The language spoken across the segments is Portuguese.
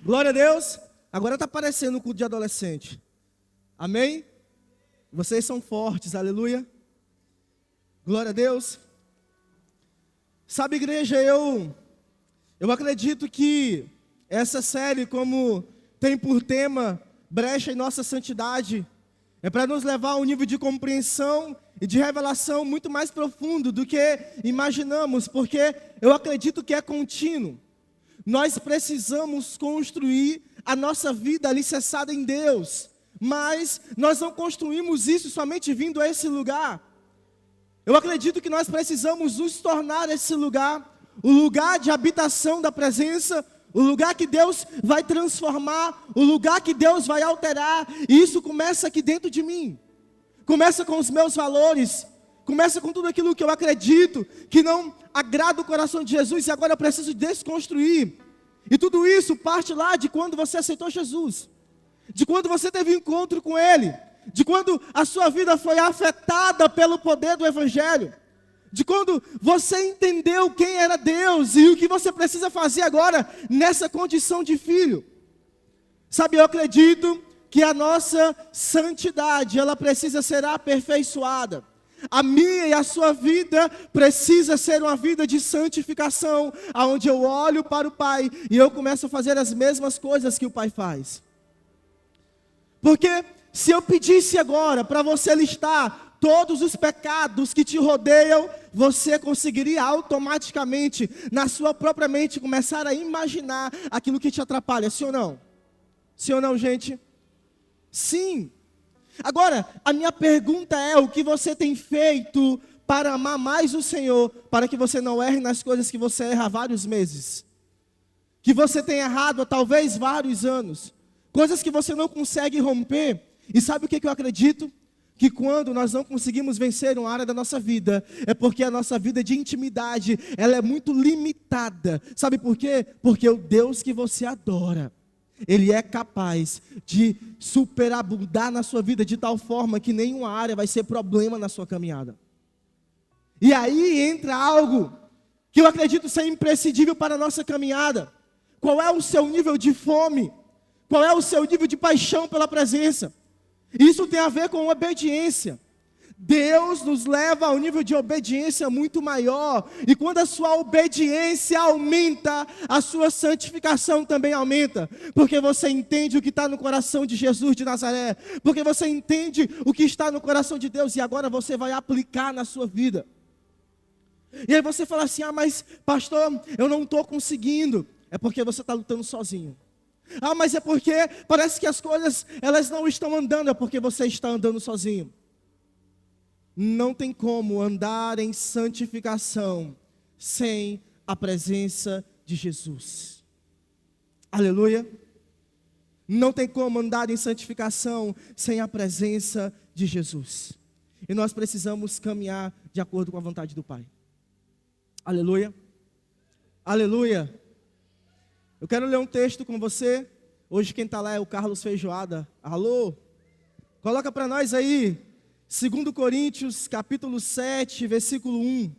Glória a Deus. Agora está parecendo um culto de adolescente. Amém? Vocês são fortes, aleluia. Glória a Deus. Sabe, igreja, eu acredito que essa série, como tem por tema brecha em nossa santidade, é para nos levar a um nível de compreensão e de revelação muito mais profundo do que imaginamos, porque eu acredito que é contínuo. Nós precisamos construir a nossa vida alicerçada em Deus, mas nós não construímos isso somente vindo a esse lugar. Eu acredito que nós precisamos nos tornar esse lugar, o lugar de habitação da presença, o lugar que Deus vai transformar, o lugar que Deus vai alterar, e isso começa aqui dentro de mim, começa com os meus valores, começa com tudo aquilo que eu acredito, que não agrada o coração de Jesus, e agora eu preciso desconstruir, e tudo isso parte lá de quando você aceitou Jesus, de quando você teve um encontro com Ele, de quando a sua vida foi afetada pelo poder do Evangelho, de quando você entendeu quem era Deus e o que você precisa fazer agora nessa condição de filho. Sabe, eu acredito que a nossa santidade, ela precisa ser aperfeiçoada. A minha e a sua vida precisa ser uma vida de santificação, onde eu olho para o Pai e eu começo a fazer as mesmas coisas que o Pai faz. Porque se eu pedisse agora para você listar todos os pecados que te rodeiam, você conseguiria automaticamente, na sua própria mente, começar a imaginar aquilo que te atrapalha, sim ou não? Sim ou não, gente? Sim. Agora, a minha pergunta é, o que você tem feito para amar mais o Senhor, para que você não erre nas coisas que você erra há vários meses? Que você tem errado há talvez vários anos, coisas que você não consegue romper. E sabe o que eu acredito? Que quando nós não conseguimos vencer uma área da nossa vida, é porque a nossa vida de intimidade, ela é muito limitada. Sabe por quê? Porque o Deus que você adora, Ele é capaz de superabundar na sua vida de tal forma que nenhuma área vai ser problema na sua caminhada. E aí entra algo que eu acredito ser imprescindível para a nossa caminhada. Qual é o seu nível de fome? Qual é o seu nível de paixão pela presença? Isso tem a ver com obediência. Deus nos leva a um nível de obediência muito maior. E quando a sua obediência aumenta, a sua santificação também aumenta. Porque você entende o que está no coração de Jesus de Nazaré. Porque você entende o que está no coração de Deus. E agora você vai aplicar na sua vida. E aí você fala assim, mas pastor, eu não estou conseguindo. É porque você está lutando sozinho. Mas é porque parece que as coisas, elas não estão andando, é porque você está andando sozinho. Não tem como andar em santificação sem a presença de Jesus. Aleluia. Não tem como andar em santificação sem a presença de Jesus. E nós precisamos caminhar de acordo com a vontade do Pai. Aleluia. Aleluia. Eu quero ler um texto com você. Hoje quem está lá é o Carlos Feijoada. Alô? Coloca para nós aí, 2 Coríntios, capítulo 7, versículo 1.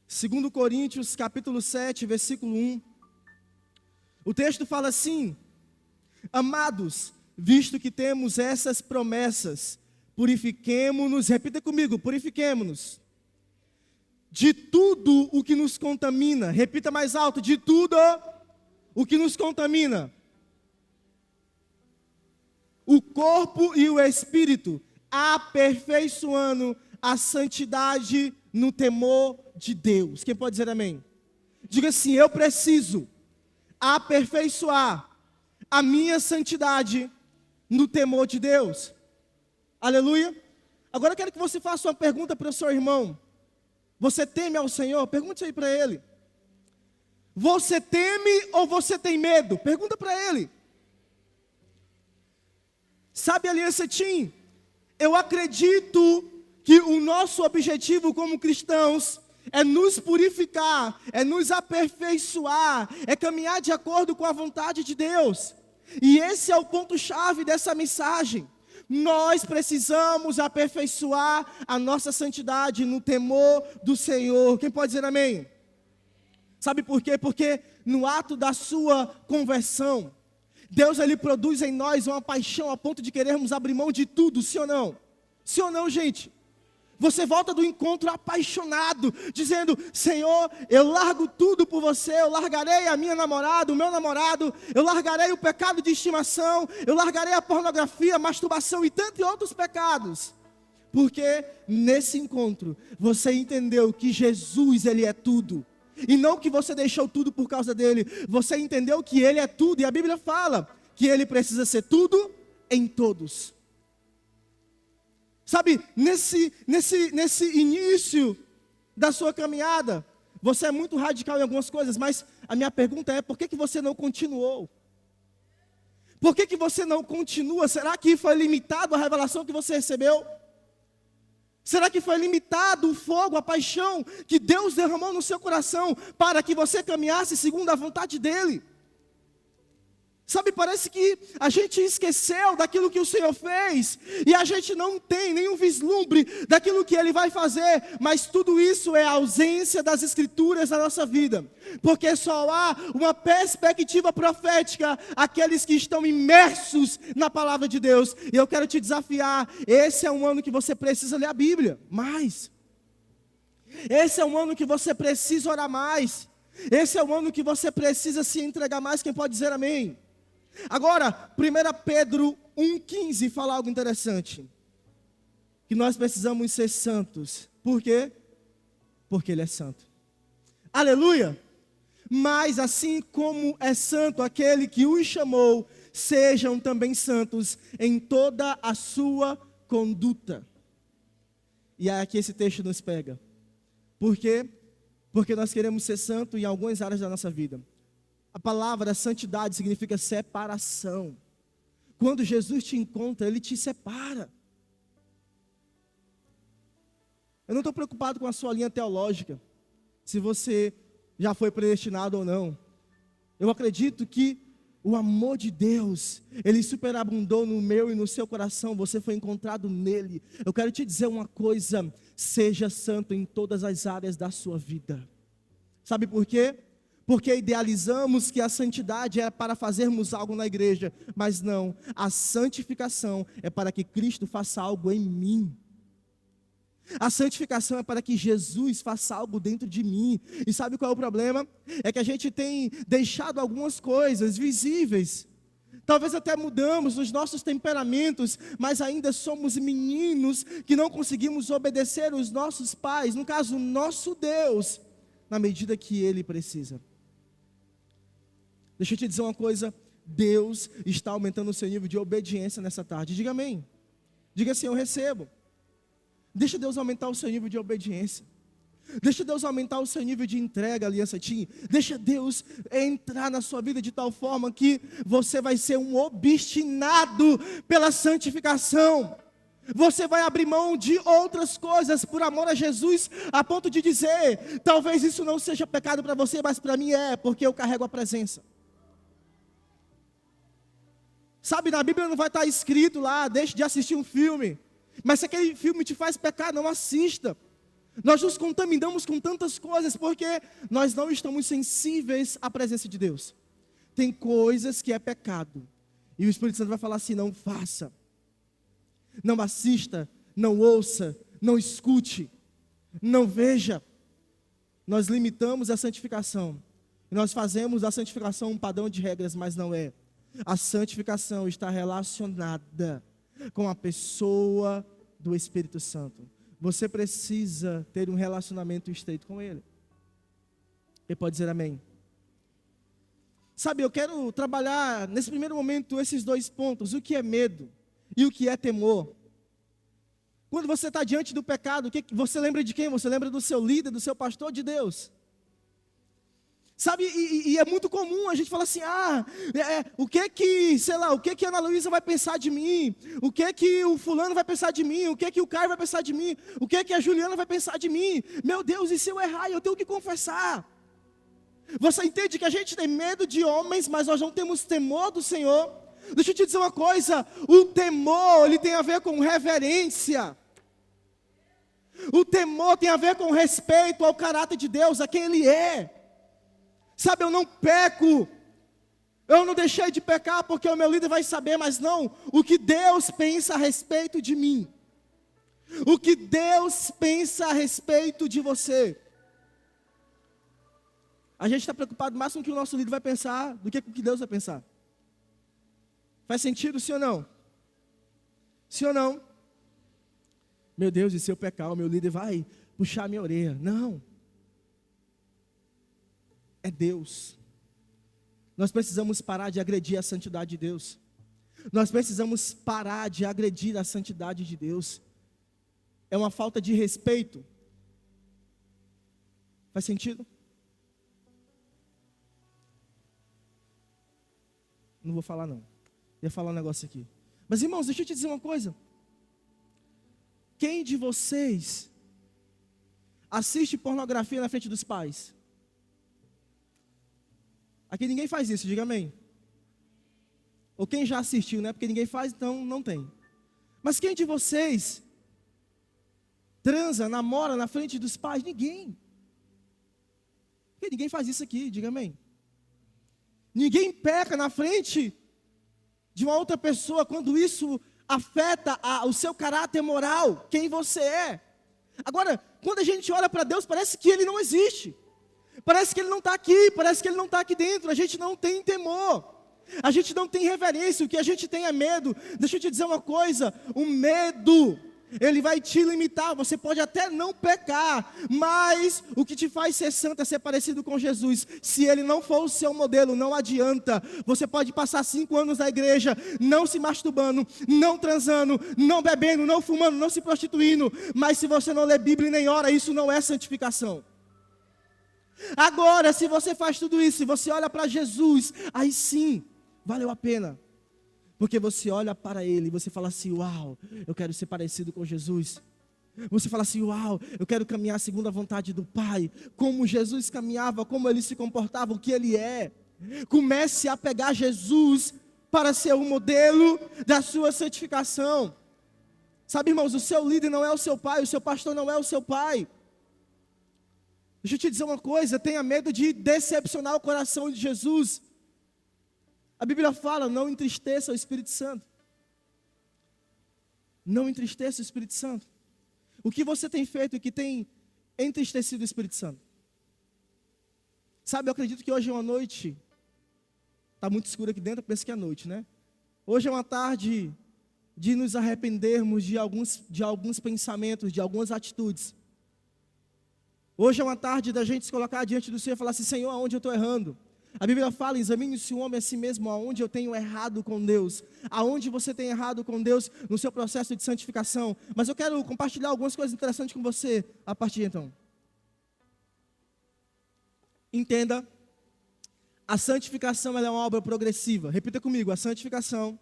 2 Coríntios, capítulo 7, versículo 1. O texto fala assim: amados, visto que temos essas promessas, purifiquemo-nos, repita comigo, purifiquemo-nos. De tudo o que nos contamina, repita mais alto, de tudo o que nos contamina, o corpo e o espírito, aperfeiçoando a santidade no temor de Deus. Quem pode dizer amém? Diga assim, eu preciso aperfeiçoar a minha santidade no temor de Deus. Aleluia. Agora eu quero que você faça uma pergunta para o seu irmão. Você teme ao Senhor? Pergunte aí para ele. Você teme ou você tem medo? Pergunta para ele. Sabe, Aliança Team, eu acredito que o nosso objetivo como cristãos é nos purificar, é nos aperfeiçoar, é caminhar de acordo com a vontade de Deus. E esse é o ponto-chave dessa mensagem. Nós precisamos aperfeiçoar a nossa santidade no temor do Senhor. Quem pode dizer amém? Sabe por quê? Porque no ato da sua conversão, Deus ele produz em nós uma paixão a ponto de querermos abrir mão de tudo, sim ou não? Sim ou não, gente? Você volta do encontro apaixonado, dizendo: Senhor, eu largo tudo por você, eu largarei a minha namorada, o meu namorado, eu largarei o pecado de estimação, eu largarei a pornografia, a masturbação e tantos outros pecados. Porque nesse encontro, você entendeu que Jesus, Ele é tudo. E não que você deixou tudo por causa dele, você entendeu que Ele é tudo. E a Bíblia fala que Ele precisa ser tudo em todos. Sabe, nesse início da sua caminhada, você é muito radical em algumas coisas, mas a minha pergunta é: por que você não continuou? Por que você não continua? Será que foi limitado a revelação que você recebeu? Será que foi limitado o fogo, a paixão que Deus derramou no seu coração para que você caminhasse segundo a vontade dEle? Sabe, parece que a gente esqueceu daquilo que o Senhor fez, e a gente não tem nenhum vislumbre daquilo que Ele vai fazer, mas tudo isso é a ausência das Escrituras na nossa vida, porque só há uma perspectiva profética àqueles que estão imersos na Palavra de Deus. E eu quero te desafiar: esse é um ano que você precisa ler a Bíblia mais, esse é um ano que você precisa orar mais, esse é um ano que você precisa se entregar mais. Quem pode dizer amém? Agora, 1 Pedro 1,15 fala algo interessante, que nós precisamos ser santos. Por quê? Porque Ele é santo. Aleluia! Mas assim como é santo aquele que os chamou, sejam também santos em toda a sua conduta. E é aqui esse texto nos pega. Por quê? Porque nós queremos ser santos em algumas áreas da nossa vida. A palavra santidade significa separação. Quando Jesus te encontra, Ele te separa. Eu não estou preocupado com a sua linha teológica, se você já foi predestinado ou não. Eu acredito que o amor de Deus, Ele superabundou no meu e no seu coração. Você foi encontrado nele. Eu quero te dizer uma coisa: seja santo em todas as áreas da sua vida. Sabe por quê? Porque idealizamos que a santidade é para fazermos algo na igreja, mas não, a santificação é para que Cristo faça algo em mim. A santificação é para que Jesus faça algo dentro de mim. E sabe qual é o problema? É que a gente tem deixado algumas coisas visíveis. Talvez até mudamos os nossos temperamentos, mas ainda somos meninos que não conseguimos obedecer os nossos pais, no caso, o nosso Deus, na medida que Ele precisa. Deixa eu te dizer uma coisa: Deus está aumentando o seu nível de obediência nessa tarde. Diga amém. Diga assim: eu recebo. Deixa Deus aumentar o seu nível de obediência. Deixa Deus aumentar o seu nível de entrega, Aliança Team. Deixa Deus entrar na sua vida de tal forma que você vai ser um obstinado pela santificação. Você vai abrir mão de outras coisas por amor a Jesus, a ponto de dizer: talvez isso não seja pecado para você, mas para mim é, porque eu carrego a presença. Sabe, na Bíblia não vai estar escrito lá: deixe de assistir um filme. Mas se aquele filme te faz pecar, não assista. Nós nos contaminamos com tantas coisas porque nós não estamos sensíveis à presença de Deus. Tem coisas que é pecado, e o Espírito Santo vai falar assim: não faça, não assista, não ouça, não escute, não veja. Nós limitamos a santificação, nós fazemos da santificação um padrão de regras, mas não é. A santificação está relacionada com a pessoa do Espírito Santo. Você precisa ter um relacionamento estreito com Ele. Ele pode dizer amém? Sabe, eu quero trabalhar nesse primeiro momento esses dois pontos: o que é medo e o que é temor. Quando você está diante do pecado, você lembra de quem? Você lembra do seu líder, do seu pastor, de Deus. Sabe, e é muito comum a gente falar assim: o que a Ana Luísa vai pensar de mim? O que o fulano vai pensar de mim? O que o Caio vai pensar de mim? O que a Juliana vai pensar de mim? Meu Deus, e se eu errar, eu tenho que confessar. Você entende que a gente tem medo de homens, mas nós não temos temor do Senhor? Deixa eu te dizer uma coisa: o temor, ele tem a ver com reverência. O temor tem a ver com respeito ao caráter de Deus, a quem Ele é. Sabe, eu não peco, eu não deixei de pecar porque o meu líder vai saber, mas não, o que Deus pensa a respeito de mim. O que Deus pensa a respeito de você. A gente está preocupado mais com o que o nosso líder vai pensar do que com o que Deus vai pensar. Faz sentido, sim ou não? Sim ou não? Meu Deus, e se eu pecar, o meu líder vai puxar a minha orelha. Não. É Deus. Nós precisamos parar de agredir a santidade de Deus. Nós precisamos parar de agredir a santidade de Deus. É uma falta de respeito. Faz sentido? Não vou falar não. Ia falar um negócio aqui. Mas irmãos, deixa eu te dizer uma coisa. Quem de vocês assiste pornografia na frente dos pais? Aqui ninguém faz isso, diga amém. Ou quem já assistiu, né? Porque ninguém faz, então não tem. Mas quem de vocês transa, namora na frente dos pais? Ninguém. Porque ninguém faz isso aqui, diga amém. Ninguém peca na frente de uma outra pessoa quando isso afeta o seu caráter moral, quem você é. Agora, quando a gente olha para Deus, parece que Ele não existe. Parece que Ele não está aqui, parece que Ele não está aqui dentro. A gente não tem temor, a gente não tem reverência, o que a gente tem é medo. Deixa eu te dizer uma coisa, o medo, ele vai te limitar. Você pode até não pecar, mas o que te faz ser santo é ser parecido com Jesus. Se Ele não for o seu modelo, não adianta. Você pode passar 5 anos na igreja, não se masturbando, não transando, não bebendo, não fumando, não se prostituindo, mas se você não lê Bíblia nem ora, isso não é santificação. Agora, se você faz tudo isso, se você olha para Jesus, aí sim, valeu a pena. Porque você olha para Ele e você fala assim, uau, eu quero ser parecido com Jesus. Você fala assim, uau, eu quero caminhar segundo a vontade do Pai. Como Jesus caminhava, como Ele se comportava, o que Ele é. Comece a pegar Jesus para ser o modelo da sua santificação. Sabe, irmãos, o seu líder não é o seu pai, o seu pastor não é o seu pai. Deixa eu te dizer uma coisa, tenha medo de decepcionar o coração de Jesus. A Bíblia fala, não entristeça o Espírito Santo. Não entristeça o Espírito Santo. O que você tem feito que tem entristecido o Espírito Santo? Sabe, eu acredito que hoje é uma noite, está muito escuro aqui dentro, eu penso que é noite, né? Hoje é uma tarde de nos arrependermos de alguns pensamentos, de algumas atitudes. Hoje é uma tarde da gente se colocar diante do Senhor e falar assim, Senhor, aonde eu estou errando? A Bíblia fala, examine-se o homem a si mesmo, aonde eu tenho errado com Deus. Aonde você tem errado com Deus no seu processo de santificação. Mas eu quero compartilhar algumas coisas interessantes com você a partir de então. Entenda, a santificação ela é uma obra progressiva. Repita comigo, a santificação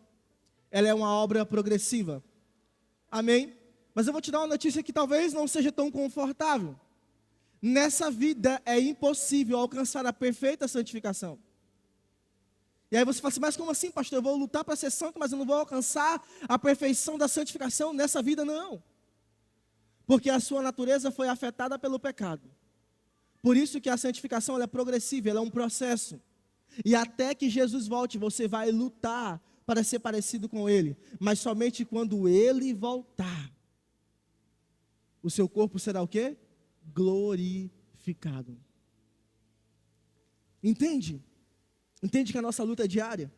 ela é uma obra progressiva. Amém? Mas eu vou te dar uma notícia que talvez não seja tão confortável. Nessa vida é impossível alcançar a perfeita santificação. E aí você fala assim, mas como assim, pastor? Eu vou lutar para ser santo, mas eu não vou alcançar a perfeição da santificação nessa vida, não. Porque a sua natureza foi afetada pelo pecado. Por isso que a santificação ela é progressiva, ela é um processo. E até que Jesus volte, você vai lutar para ser parecido com Ele. Mas somente quando Ele voltar, o seu corpo será o quê? Glorificado. Entende? Entende que a nossa luta é diária?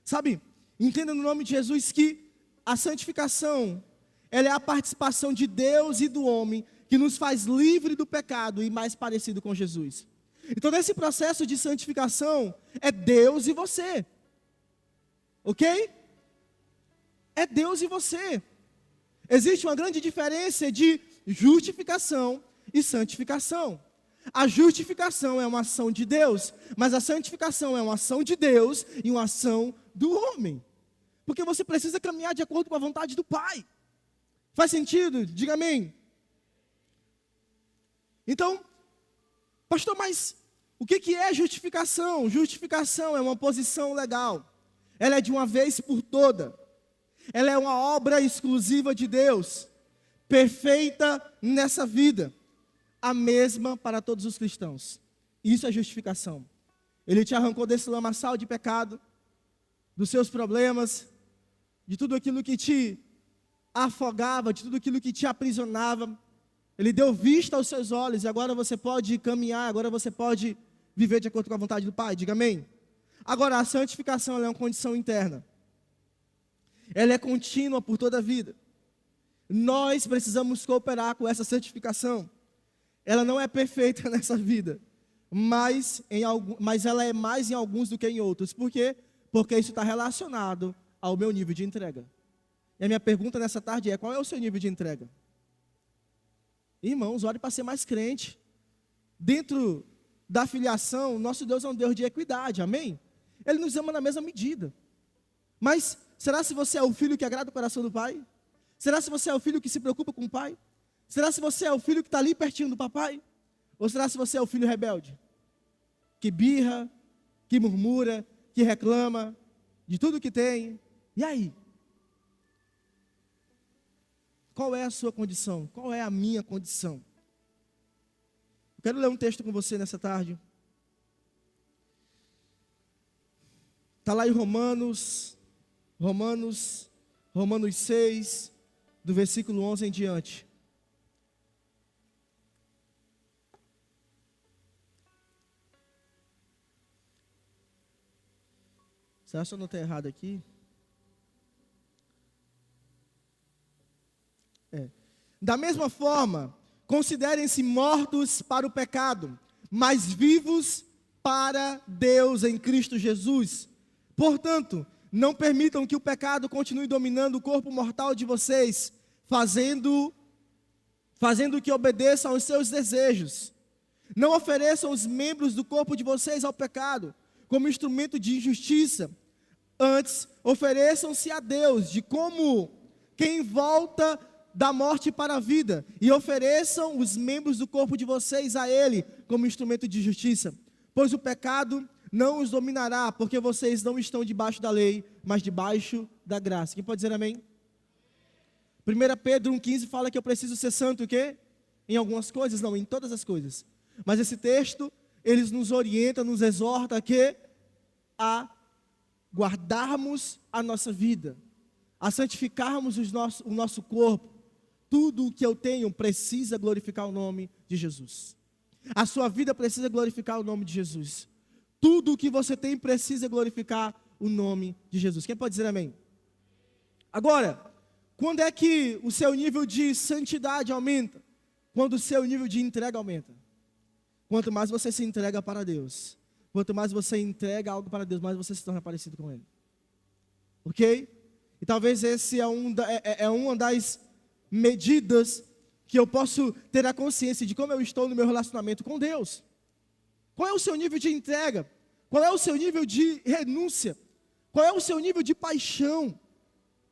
Sabe, entenda no nome de Jesus que a santificação, ela é a participação de Deus e do homem que nos faz livre do pecado e mais parecido com Jesus. Então nesse processo de santificação, é Deus e você. Ok? É Deus e você. Existe uma grande diferença de justificação e santificação. A justificação é uma ação de Deus, mas a santificação é uma ação de Deus e uma ação do homem. Porque você precisa caminhar de acordo com a vontade do Pai. Faz sentido? Diga amém. Então, pastor, mas o que é justificação? Justificação é uma posição legal. Ela é de uma vez por toda. Ela é uma obra exclusiva de Deus, perfeita nessa vida, a mesma para todos os cristãos. Isso é justificação. Ele te arrancou desse lamaçal de pecado, dos seus problemas, de tudo aquilo que te afogava, de tudo aquilo que te aprisionava. Ele deu vista aos seus olhos e agora você pode caminhar, agora você pode viver de acordo com a vontade do Pai. Diga amém. Agora, a santificação ela é uma condição interna. Ela é contínua por toda a vida. Nós precisamos cooperar com essa santificação. Ela não é perfeita nessa vida, mas ela é mais em alguns do que em outros. Por quê? Porque isso está relacionado ao meu nível de entrega. E a minha pergunta nessa tarde é: qual é o seu nível de entrega? Irmãos, ore para ser mais crente. Dentro da filiação, nosso Deus é um Deus de equidade, amém? Ele nos ama na mesma medida. Mas será se você é o filho que agrada o coração do Pai? Será se você é o filho que se preocupa com o Pai? Será se você é o filho que está ali pertinho do papai? Ou será se você é o filho rebelde? Que birra, que murmura, que reclama de tudo que tem. E aí? Qual é a sua condição? Qual é a minha condição? Eu quero ler um texto com você nessa tarde. Está lá em Romanos 6, do versículo 11 em diante. Será que eu não estou errado aqui? Da mesma forma, considerem-se mortos para o pecado, mas vivos para Deus em Cristo Jesus. Portanto, não permitam que o pecado continue dominando o corpo mortal de vocês, fazendo que obedeçam aos seus desejos. Não ofereçam os membros do corpo de vocês ao pecado, como instrumento de injustiça. Antes, ofereçam-se a Deus, de como quem volta da morte para a vida, e ofereçam os membros do corpo de vocês a Ele, como instrumento de justiça. Pois o pecado não os dominará, porque vocês não estão debaixo da lei, mas debaixo da graça. Quem pode dizer amém? 1 Pedro 1,15 fala que eu preciso ser santo, o quê? Em algumas coisas, não, em todas as coisas. Mas esse texto, ele nos orienta, nos exorta a guardarmos a nossa vida, a santificarmos o nosso corpo. Tudo o que eu tenho precisa glorificar o nome de Jesus. A sua vida precisa glorificar o nome de Jesus. Tudo o que você tem precisa glorificar o nome de Jesus. Quem pode dizer amém? Agora, quando é que o seu nível de santidade aumenta? Quando o seu nível de entrega aumenta. Quanto mais você se entrega para Deus, quanto mais você entrega algo para Deus, mais você se torna parecido com Ele. Ok? E talvez esse é uma das medidas que eu posso ter a consciência de como eu estou no meu relacionamento com Deus. Qual é o seu nível de entrega? Qual é o seu nível de renúncia? Qual é o seu nível de paixão?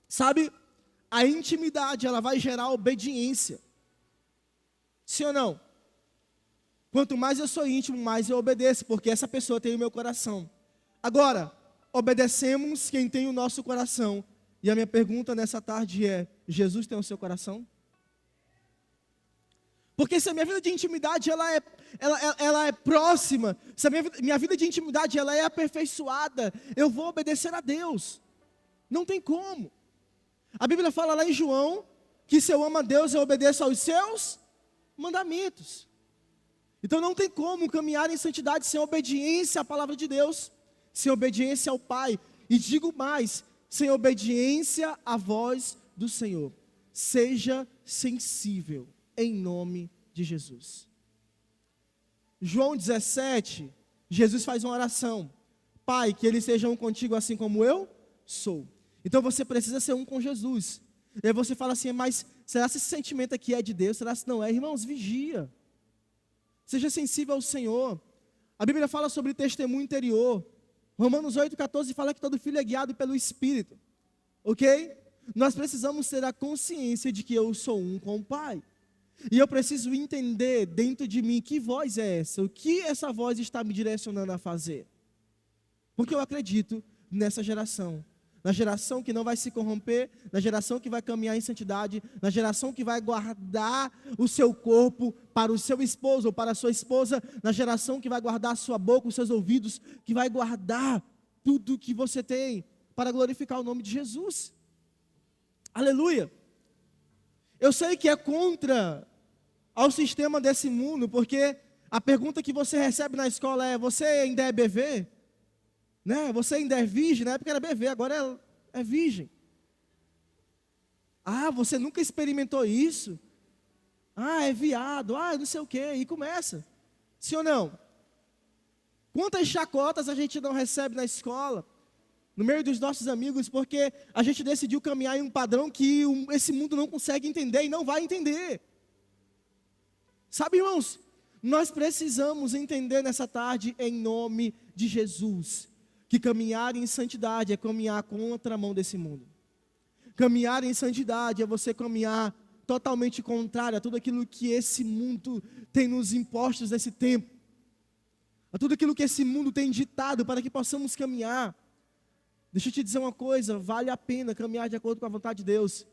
Sabe, a intimidade, ela vai gerar obediência. Sim ou não? Quanto mais eu sou íntimo, mais eu obedeço, porque essa pessoa tem o meu coração. Agora, obedecemos quem tem o nosso coração. E a minha pergunta nessa tarde é: Jesus tem o seu coração? Porque se a minha vida de intimidade ela é próxima, se a minha vida de intimidade ela é aperfeiçoada, eu vou obedecer a Deus. Não tem como. A Bíblia fala lá em João que se eu amo a Deus, eu obedeço aos seus mandamentos. Então não tem como caminhar em santidade sem obediência à palavra de Deus, sem obediência ao Pai. E digo mais, sem obediência à voz do Senhor. Seja sensível, em nome de Jesus. João 17, Jesus faz uma oração: Pai, que eles sejam um contigo assim como eu sou. Então você precisa ser um com Jesus. E aí você fala assim: mas será que esse sentimento aqui é de Deus? Será que não é? Irmãos, vigia. Seja sensível ao Senhor. A Bíblia fala sobre testemunho interior. Romanos 8,14 fala que todo filho é guiado pelo Espírito. Ok? Nós precisamos ter a consciência de que eu sou um com o Pai. E eu preciso entender dentro de mim que voz é essa, o que essa voz está me direcionando a fazer. Porque eu acredito nessa geração. na geração que não vai se corromper, na geração que vai caminhar em santidade, na geração que vai guardar o seu corpo para o seu esposo ou para a sua esposa, na geração que vai guardar a sua boca, os seus ouvidos, que vai guardar tudo que você tem para glorificar o nome de Jesus. Aleluia! Eu sei que é contra ao sistema desse mundo, porque a pergunta que você recebe na escola é: você ainda é BV? Né? Você ainda é virgem? Na época era BV, agora é virgem. Ah, você nunca experimentou isso? Ah, é viado, não sei o quê, e começa. Sim ou não? Quantas chacotas a gente não recebe na escola, no meio dos nossos amigos, porque a gente decidiu caminhar em um padrão que esse mundo não consegue entender e não vai entender. Sabe, irmãos, nós precisamos entender nessa tarde, em nome de Jesus, que caminhar em santidade é caminhar contra a mão desse mundo. Caminhar em santidade é você caminhar totalmente contrário a tudo aquilo que esse mundo tem nos impostos nesse tempo, a tudo aquilo que esse mundo tem ditado para que possamos caminhar. Deixa eu te dizer uma coisa, vale a pena caminhar de acordo com a vontade de Deus,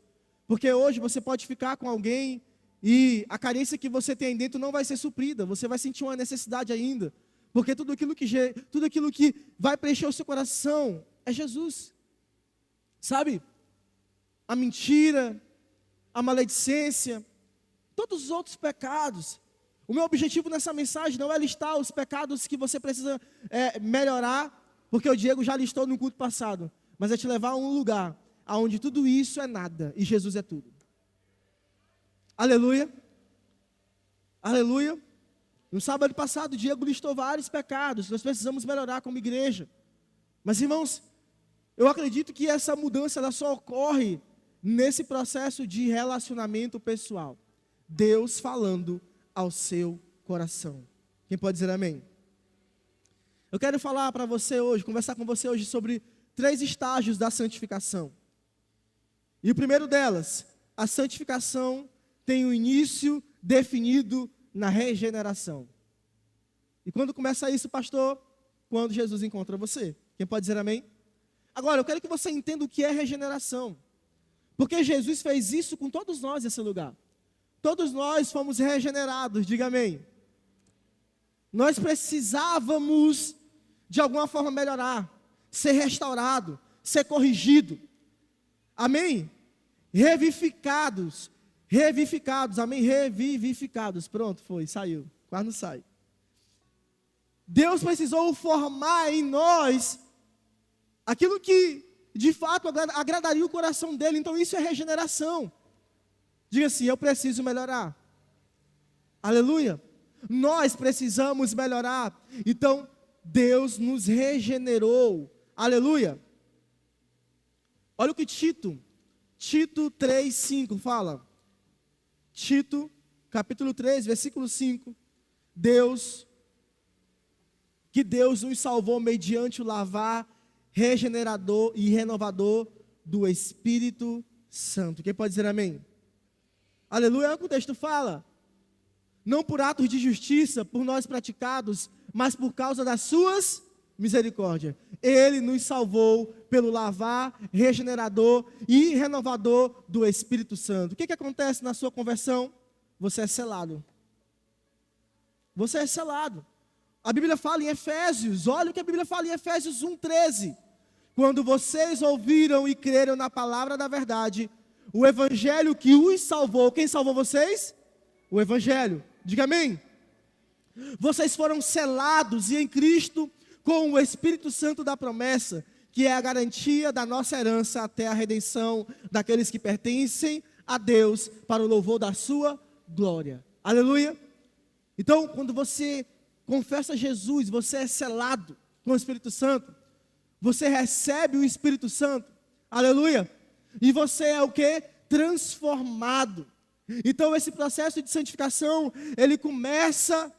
porque hoje você pode ficar com alguém e a carência que você tem dentro não vai ser suprida, você vai sentir uma necessidade ainda, porque tudo aquilo que vai preencher o seu coração é Jesus. Sabe? A mentira, a maledicência, todos os outros pecados. O meu objetivo nessa mensagem não é listar os pecados que você precisa melhorar, porque o Diego já listou no culto passado, mas é te levar a um lugar onde tudo isso é nada e Jesus é tudo. Aleluia. Aleluia. No sábado passado, o Diego listou vários pecados que nós precisamos melhorar como igreja. Mas, irmãos, eu acredito que essa mudança ela só ocorre nesse processo de relacionamento pessoal. Deus falando ao seu coração. Quem pode dizer amém? Eu quero falar para você hoje, conversar com você hoje sobre 3 estágios da santificação. E o primeiro delas, a santificação tem um início definido na regeneração. E quando começa isso, pastor? Quando Jesus encontra você. Quem pode dizer amém? Agora, eu quero que você entenda o que é regeneração. Porque Jesus fez isso com todos nós nesse lugar. Todos nós fomos regenerados, diga amém. Nós precisávamos, de alguma forma, melhorar, ser restaurado, ser corrigido. Amém? Revivificados, amém? Revivificados, pronto, foi, saiu, quase não sai. Deus precisou formar em nós aquilo que, de fato, agradaria o coração dele, então isso é regeneração. Diga assim, eu preciso melhorar. Aleluia. Nós precisamos melhorar. Então, Deus nos regenerou. Aleluia. Olha o que Tito 3:5 fala. Tito, capítulo 3, versículo 5. Que Deus nos salvou mediante o lavar regenerador e renovador do Espírito Santo. Quem pode dizer amém? Aleluia, é o que o texto fala. Não por atos de justiça, por nós praticados, mas por causa das suas misericórdias. Ele nos salvou pelo lavar regenerador e renovador do Espírito Santo. O que acontece na sua conversão? Você é selado. Você é selado. A Bíblia fala em Efésios, olha o que a Bíblia fala em Efésios 1:13. Quando vocês ouviram e creram na palavra da verdade, o evangelho que os salvou, quem salvou vocês? O evangelho, diga amém. Vocês foram selados em Cristo com o Espírito Santo da promessa, que é a garantia da nossa herança até a redenção daqueles que pertencem a Deus para o louvor da sua glória. Aleluia. Então, quando você confessa Jesus, você é selado com o Espírito Santo, você recebe o Espírito Santo, aleluia, e você é o que? Transformado. Então esse processo de santificação, ele começa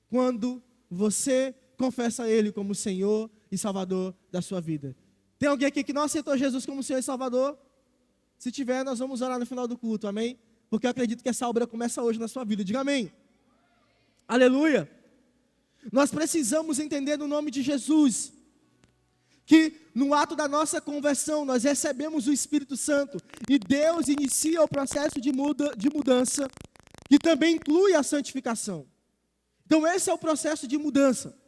quando você confessa Ele como Senhor e Salvador da sua vida. Tem alguém aqui que não aceitou Jesus como Senhor e Salvador? Se tiver, nós vamos orar no final do culto, amém? Porque eu acredito que essa obra começa hoje na sua vida, diga amém. Aleluia. Nós precisamos entender no nome de Jesus que no ato da nossa conversão, nós recebemos o Espírito Santo e Deus inicia o processo de mudança, que também inclui a santificação. Então esse é o processo de mudança.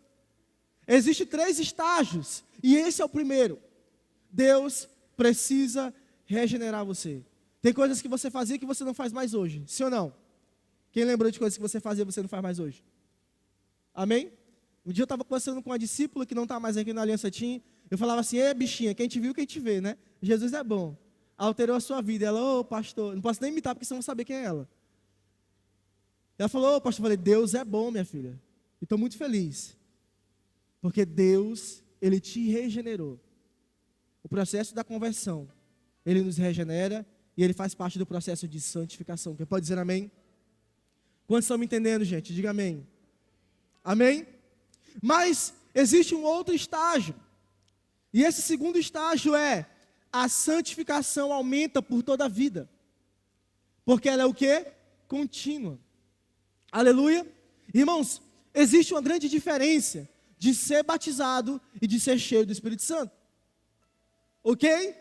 Existem 3 estágios e esse é o primeiro. Deus precisa regenerar você. Tem coisas que você fazia que você não faz mais hoje, sim ou não? Quem lembrou de coisas que você fazia e você não faz mais hoje? Amém? Um dia eu estava conversando com uma discípula que não está mais aqui na Aliança Team. Eu falava assim, bichinha, quem te viu, quem te vê, né? Jesus é bom. Alterou a sua vida. Ela, pastor, não posso nem imitar porque vocês vão saber quem é ela. Ela falou, pastor, eu falei, Deus é bom, minha filha. E estou muito feliz. Porque Deus, Ele te regenerou. O processo da conversão, Ele nos regenera e Ele faz parte do processo de santificação. Quem pode dizer amém? Quantos estão me entendendo, gente? Diga amém. Amém? Mas existe um outro estágio. E esse segundo estágio é a santificação aumenta por toda a vida. Porque ela é o quê? Contínua. Aleluia. Irmãos, existe uma grande diferença de ser batizado e de ser cheio do Espírito Santo. Ok?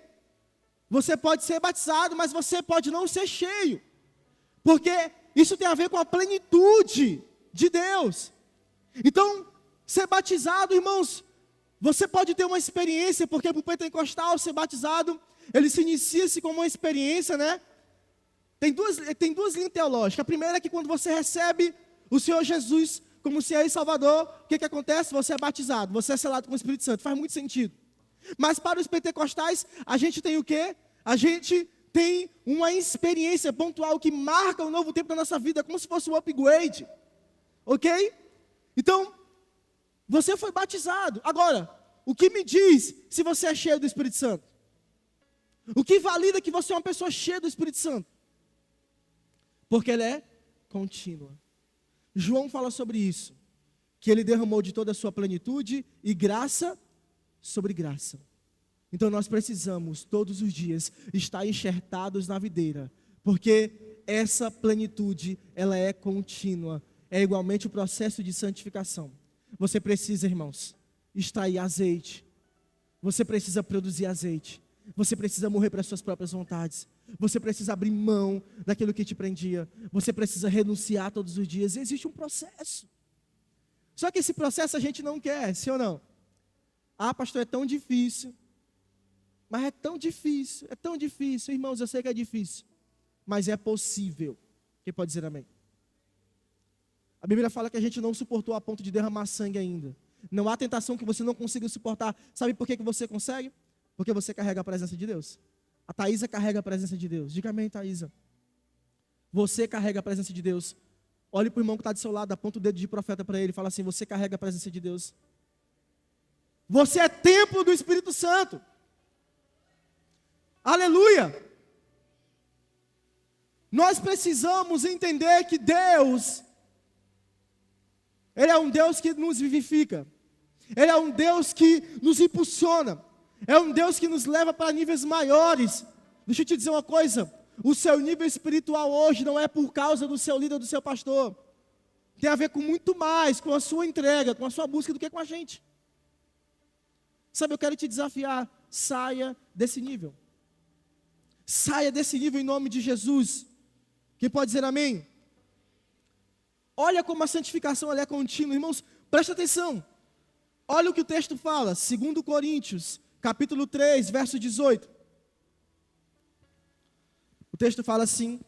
Você pode ser batizado, mas você pode não ser cheio. Porque isso tem a ver com a plenitude de Deus. Então, ser batizado, irmãos, você pode ter uma experiência, porque para o pentecostal ser batizado, ele se inicia-se como uma experiência, né? Tem duas linhas teológicas. A primeira é que quando você recebe o Senhor Jesus como Senhor e Salvador, o que acontece? Você é batizado, você é selado com o Espírito Santo. Faz muito sentido. Mas para os pentecostais, a gente tem o quê? A gente tem uma experiência pontual que marca um novo tempo da nossa vida, como se fosse um upgrade. Ok? Então, você foi batizado. Agora, o que me diz se você é cheio do Espírito Santo? O que valida que você é uma pessoa cheia do Espírito Santo? Porque ela é contínua. João fala sobre isso, que ele derramou de toda a sua plenitude e graça sobre graça. Então nós precisamos todos os dias estar enxertados na videira, porque essa plenitude, ela é contínua, é igualmente o processo de santificação. Você precisa, irmãos, extrair azeite, você precisa produzir azeite, você precisa morrer para as suas próprias vontades, você precisa abrir mão daquilo que te prendia, você precisa renunciar todos os dias. Existe um processo, só que esse processo a gente não quer, sim ou não? Pastor, é tão difícil. Mas é tão difícil, irmãos, eu sei que é difícil, mas é possível. Quem pode dizer amém? A Bíblia fala que a gente não suportou a ponto de derramar sangue ainda. Não há tentação que você não consiga suportar. Sabe por que você consegue? Porque você carrega a presença de Deus. A Thaísa carrega a presença de Deus. Diga amém, Thaísa. Você carrega a presença de Deus. Olhe para o irmão que está do seu lado, aponta o dedo de profeta para ele e fala assim, você carrega a presença de Deus. Você é templo do Espírito Santo. Aleluia! Nós precisamos entender que Deus, Ele é um Deus que nos vivifica. Ele é um Deus que nos impulsiona. É um Deus que nos leva para níveis maiores. Deixa eu te dizer uma coisa. O seu nível espiritual hoje não é por causa do seu líder, do seu pastor. Tem a ver com muito mais, com a sua entrega, com a sua busca do que com a gente. Sabe, eu quero te desafiar. Saia desse nível. Saia desse nível em nome de Jesus. Quem pode dizer amém? Olha como a santificação ela é contínua. Irmãos, presta atenção. Olha o que o texto fala. 2 Coríntios, capítulo 3, verso 18. O texto fala assim: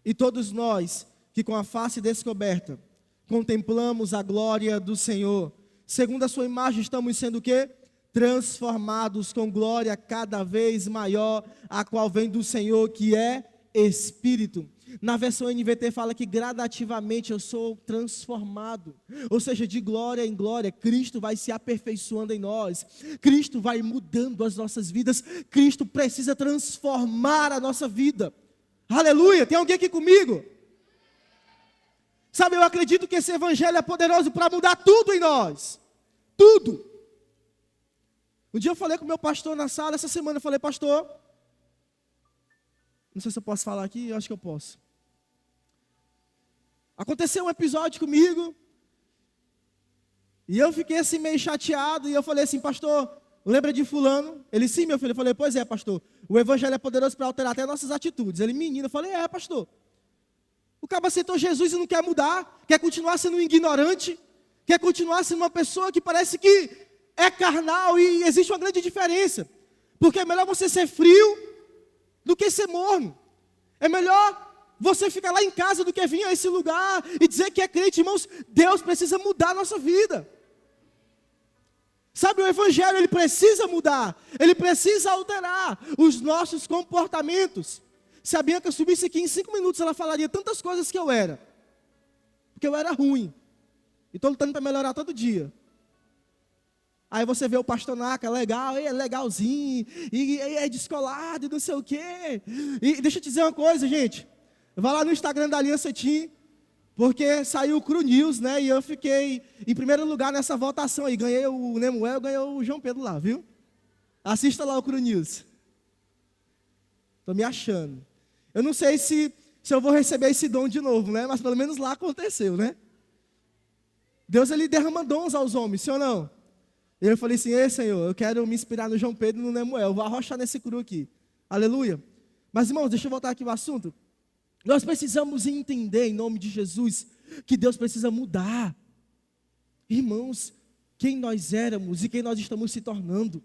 e todos nós, que com a face descoberta, contemplamos a glória do Senhor, segundo a sua imagem estamos sendo o quê? Transformados com glória cada vez maior, a qual vem do Senhor, que é Espírito. Na versão NVT fala que gradativamente eu sou transformado, ou seja, de glória em glória, Cristo vai se aperfeiçoando em nós, Cristo vai mudando as nossas vidas, Cristo precisa transformar a nossa vida. Aleluia, tem alguém aqui comigo? Sabe, eu acredito que esse evangelho é poderoso para mudar tudo em nós, tudo. Um dia eu falei com o meu pastor na sala, essa semana eu falei, pastor, não sei se eu posso falar aqui, eu acho que eu posso. Aconteceu um episódio comigo, e eu fiquei assim meio chateado, e eu falei assim, pastor, lembra de fulano? Ele, sim, meu filho. Eu falei, pois é, pastor. O evangelho é poderoso para alterar até nossas atitudes. Ele, menino. Eu falei, é, pastor. O cara aceitou Jesus e não quer mudar, quer continuar sendo um ignorante, quer continuar sendo uma pessoa que parece que é carnal, e existe uma grande diferença. Porque é melhor você ser frio do que ser morno. É melhor você ficar lá em casa do que vir a esse lugar e dizer que é crente. Irmãos, Deus precisa mudar a nossa vida. Sabe, o evangelho, ele precisa mudar, ele precisa alterar os nossos comportamentos. Se a Bianca subisse aqui em 5 minutos, ela falaria tantas coisas que eu era. Porque eu era ruim. E estou lutando para melhorar todo dia. Aí você vê o pastor Naca, legal, é legalzinho, e é descolado, e não sei o quê. E deixa eu te dizer uma coisa, gente. Vai lá no Instagram da Aliança Team, porque saiu o Cru News, né? E eu fiquei em primeiro lugar nessa votação aí. Ganhei o Nemuel, ganhei o João Pedro lá, viu? Assista lá o Cru News. Estou me achando. Eu não sei se eu vou receber esse dom de novo, né? Mas pelo menos lá aconteceu, né? Deus, ele derrama dons aos homens, sim ou não? E eu falei assim, ei, Senhor, eu quero me inspirar no João Pedro e no Nemuel. Vou arrochar nesse cru aqui. Aleluia. Mas, irmãos, deixa eu voltar aqui ao assunto. Nós precisamos entender, em nome de Jesus, que Deus precisa mudar. Irmãos, quem nós éramos e quem nós estamos se tornando.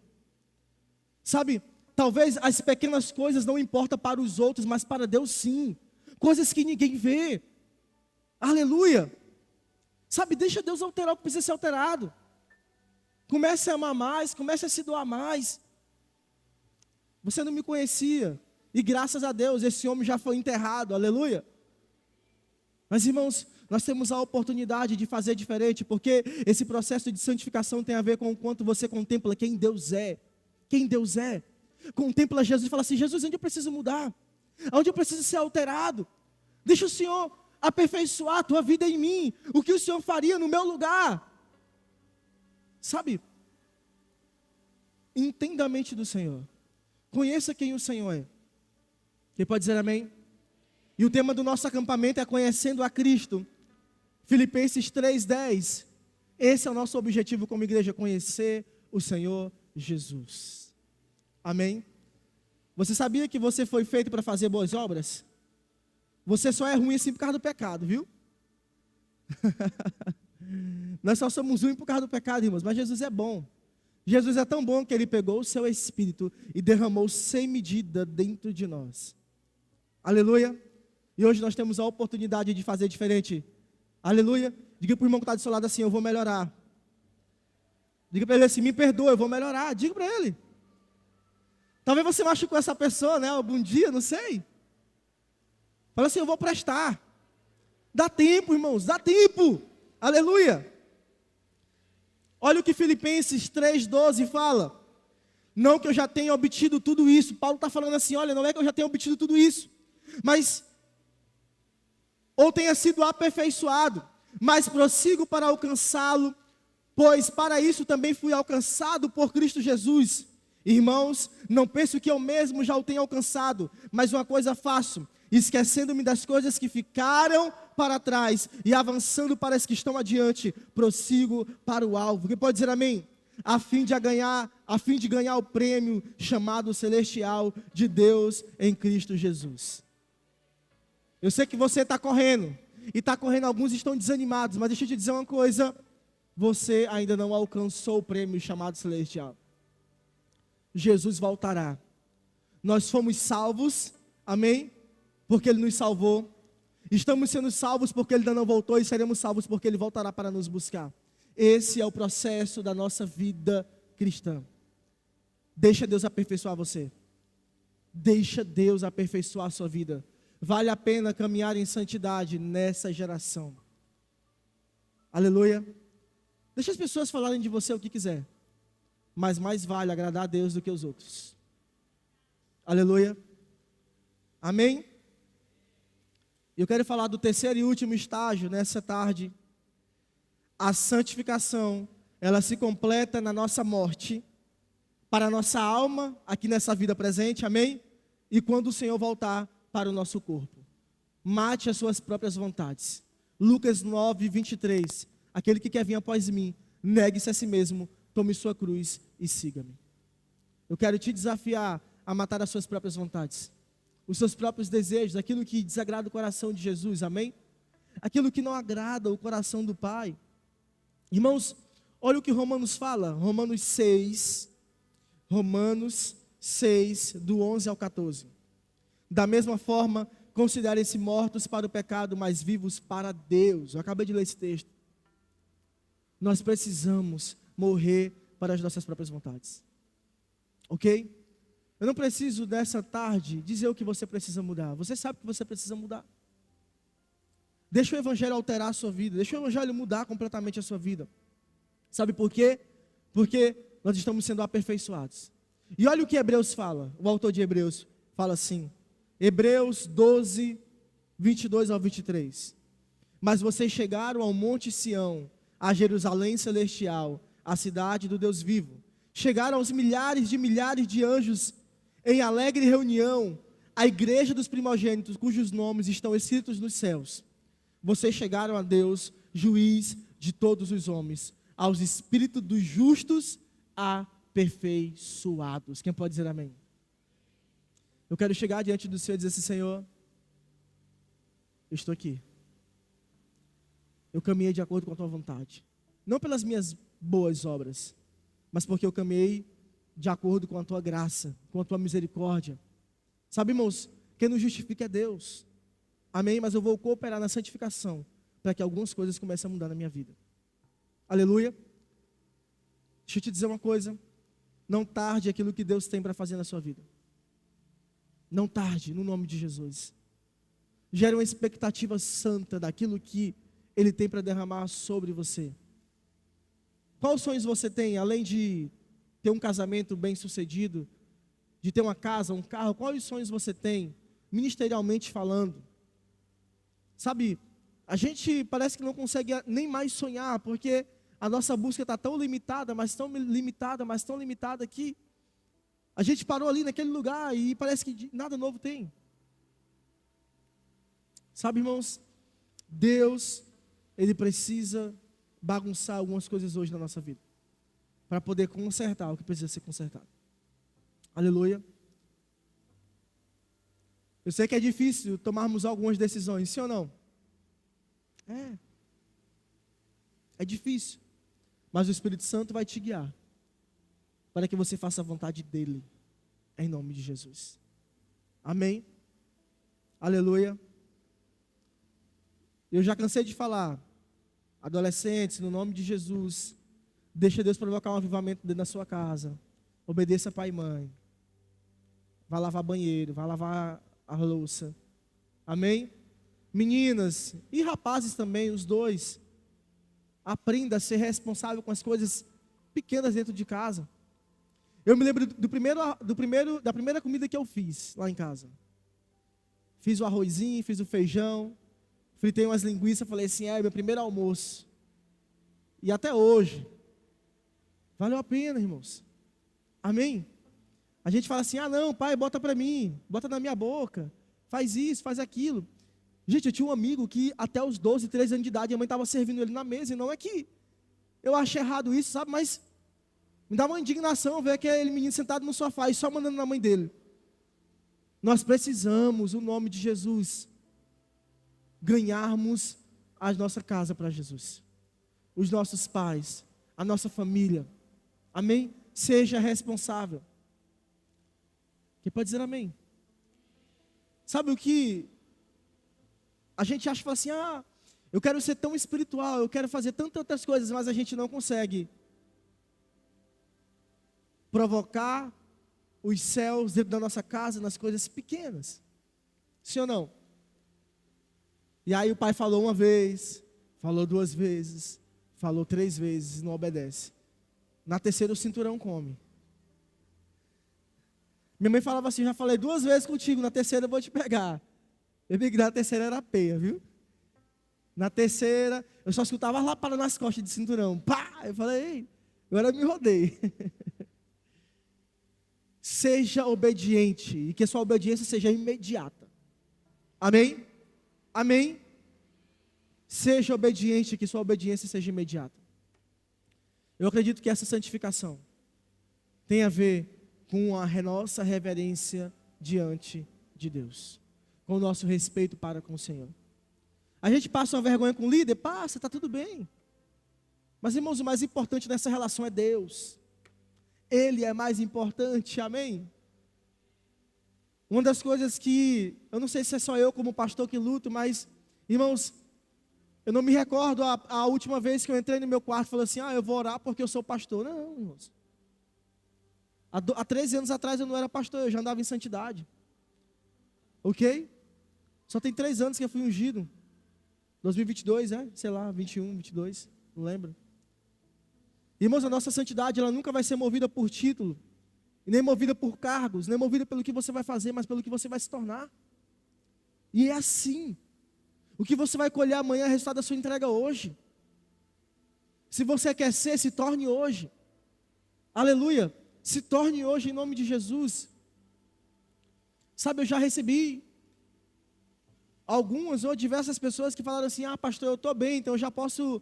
Sabe, talvez as pequenas coisas não importam para os outros, mas para Deus sim. Coisas que ninguém vê. Aleluia. Sabe, deixa Deus alterar o que precisa ser alterado. Comece a amar mais, comece a se doar mais. Você não me conhecia. E graças a Deus, esse homem já foi enterrado, aleluia. Mas irmãos, nós temos a oportunidade de fazer diferente, porque esse processo de santificação tem a ver com o quanto você contempla quem Deus é. Quem Deus é. Contempla Jesus e fala assim, Jesus, onde eu preciso mudar? Onde eu preciso ser alterado? Deixa o Senhor aperfeiçoar a tua vida em mim. O que o Senhor faria no meu lugar? Sabe? Entenda a mente do Senhor. Conheça quem o Senhor é. Quem pode dizer amém? E o tema do nosso acampamento é conhecendo a Cristo. Filipenses 3:10. Esse é o nosso objetivo como igreja, conhecer o Senhor Jesus. Amém? Você sabia que você foi feito para fazer boas obras? Você só é ruim assim por causa do pecado, viu? Nós só somos ruins por causa do pecado, irmãos, mas Jesus é bom. Jesus é tão bom que Ele pegou o seu Espírito e derramou sem medida dentro de nós. Aleluia. E hoje nós temos a oportunidade de fazer diferente. Aleluia. Diga para o irmão que está do seu lado assim, eu vou melhorar. Diga para ele assim, me perdoa, eu vou melhorar. Diga para ele. Talvez você machucou essa pessoa, né? Algum dia, não sei. Fala assim, eu vou prestar. Dá tempo, irmãos, dá tempo. Aleluia. Olha o que Filipenses 3:12 fala. Não que eu já tenha obtido tudo isso. Paulo está falando assim, olha, não é que eu já tenha obtido tudo isso. Mas, ou tenha sido aperfeiçoado, mas prossigo para alcançá-lo, pois para isso também fui alcançado por Cristo Jesus. Irmãos, não penso que eu mesmo já o tenha alcançado, mas uma coisa faço, esquecendo-me das coisas que ficaram para trás e avançando para as que estão adiante, prossigo para o alvo. Quem pode dizer amém? A fim de ganhar o prêmio chamado celestial de Deus em Cristo Jesus. Eu sei que você está correndo, e está correndo, alguns estão desanimados, mas deixa eu te dizer uma coisa, você ainda não alcançou o prêmio chamado celestial. Jesus voltará. Nós fomos salvos, amém? Porque Ele nos salvou. Estamos sendo salvos porque Ele ainda não voltou, e seremos salvos porque Ele voltará para nos buscar. Esse é o processo da nossa vida cristã. Deixa Deus aperfeiçoar você. Deixa Deus aperfeiçoar a sua vida. Vale a pena caminhar em santidade nessa geração. Aleluia. Deixa as pessoas falarem de você o que quiser. Mas mais vale agradar a Deus do que os outros. Aleluia. Amém? Eu quero falar do terceiro e último estágio nessa tarde. A santificação, ela se completa na nossa morte, para a nossa alma, aqui nessa vida presente, amém? E quando o Senhor voltar para o nosso corpo. Mate as suas próprias vontades. Lucas 9:23. Aquele que quer vir após mim, negue-se a si mesmo, tome sua cruz e siga-me. Eu quero te desafiar a matar as suas próprias vontades, os seus próprios desejos, aquilo que desagrada o coração de Jesus, amém? Aquilo que não agrada o coração do Pai. Irmãos, olha o que Romanos fala, Romanos 6, do 11 ao 14. Da mesma forma, considerem-se mortos para o pecado, mas vivos para Deus. Eu acabei de ler esse texto. Nós precisamos morrer para as nossas próprias vontades. Ok? Eu não preciso dessa tarde dizer o que você precisa mudar. Você sabe que você precisa mudar. Deixa o Evangelho alterar a sua vida. Deixa o Evangelho mudar completamente a sua vida. Sabe por quê? Porque nós estamos sendo aperfeiçoados. E olha o que Hebreus fala. O autor de Hebreus fala assim. Hebreus 12, 22 ao 23. Mas vocês chegaram ao Monte Sião, a Jerusalém celestial, a cidade do Deus vivo. Chegaram aos milhares de anjos em alegre reunião, a igreja dos primogênitos, cujos nomes estão escritos nos céus. Vocês chegaram a Deus, juiz de todos os homens, aos espíritos dos justos aperfeiçoados. Quem pode dizer amém? Eu quero chegar diante do Senhor e dizer assim: Senhor, eu estou aqui. Eu caminhei de acordo com a tua vontade. Não pelas minhas boas obras, mas porque eu caminhei de acordo com a tua graça, com a tua misericórdia. Sabe, irmãos, quem nos justifica é Deus. Amém? Mas eu vou cooperar na santificação, para que algumas coisas comecem a mudar na minha vida. Aleluia. Deixa eu te dizer uma coisa. Não tarde aquilo que Deus tem para fazer na sua vida. Não tarde, no nome de Jesus. Gere uma expectativa santa daquilo que Ele tem para derramar sobre você. Quais sonhos você tem, além de ter um casamento bem sucedido, de ter uma casa, um carro? Quais sonhos você tem, ministerialmente falando? Sabe, a gente parece que não consegue nem mais sonhar, porque a nossa busca está tão limitada, mas tão limitada que a gente parou ali naquele lugar e parece que nada novo tem. Sabe, irmãos, Deus, Ele precisa bagunçar algumas coisas hoje na nossa vida, para poder consertar o que precisa ser consertado. Aleluia. Eu sei que é difícil tomarmos algumas decisões, sim ou não? É difícil, mas o Espírito Santo vai te guiar, para que você faça a vontade dEle, em nome de Jesus. Amém? Aleluia. Eu já cansei de falar, adolescentes, no nome de Jesus, deixa Deus provocar um avivamento dentro da sua casa, obedeça pai e mãe, vai lavar banheiro, vai lavar a louça, amém? Meninas e rapazes também, os dois, aprenda a ser responsável com as coisas pequenas dentro de casa. Eu me lembro da primeira comida que eu fiz lá em casa. Fiz o arrozinho, fiz o feijão, fritei umas linguiças, falei assim, é meu primeiro almoço. E até hoje, valeu a pena, irmãos. Amém? A gente fala assim, não, pai, bota para mim, bota na minha boca, faz isso, faz aquilo. Gente, eu tinha um amigo que até os 12, 13 anos de idade, a mãe estava servindo ele na mesa, e não é que eu achei errado isso, sabe, mas me dá uma indignação ver aquele menino sentado no sofá e só mandando na mãe dele. Nós precisamos, o nome de Jesus, ganharmos a nossa casa para Jesus, os nossos pais, a nossa família, amém? Seja responsável. Quem pode dizer amém? Sabe o que a gente acha, fala assim, eu quero ser tão espiritual, eu quero fazer tantas outras coisas, mas a gente não consegue provocar os céus dentro da nossa casa, nas coisas pequenas, sim ou não? E aí o pai falou uma vez, falou 2 vezes, falou 3 vezes, não obedece. Na terceira o cinturão come. Minha mãe falava assim, já falei 2 vezes contigo, na terceira eu vou te pegar. Eu vi que na terceira era peia, viu? Na terceira, eu só escutava as lapadas nas costas de cinturão. Pá! Eu falei, ei, agora eu me rodei. Seja obediente, e que a sua obediência seja imediata. Amém? Amém? Seja obediente, que sua obediência seja imediata. Eu acredito que essa santificação tem a ver com a nossa reverência diante de Deus, com o nosso respeito para com o Senhor. A gente passa uma vergonha com o líder? Passa, está tudo bem. Mas, irmãos, o mais importante nessa relação é Deus. Ele é mais importante, amém? Uma das coisas que, eu não sei se é só eu como pastor que luto, mas, irmãos, eu não me recordo a última vez que eu entrei no meu quarto e falei assim, eu vou orar porque eu sou pastor. Não, irmãos. Há 13 anos atrás eu não era pastor, eu já andava em santidade. Ok? Só tem 3 anos que eu fui ungido. 2022, sei lá, 21, 22, não lembro. Irmãos, a nossa santidade, ela nunca vai ser movida por título, nem movida por cargos, nem movida pelo que você vai fazer, mas pelo que você vai se tornar. E é assim. O que você vai colher amanhã é o resultado da sua entrega hoje. Se você quer ser, se torne hoje. Aleluia. Se torne hoje em nome de Jesus. Sabe, eu já recebi algumas ou diversas pessoas que falaram assim, pastor, eu estou bem, então eu já posso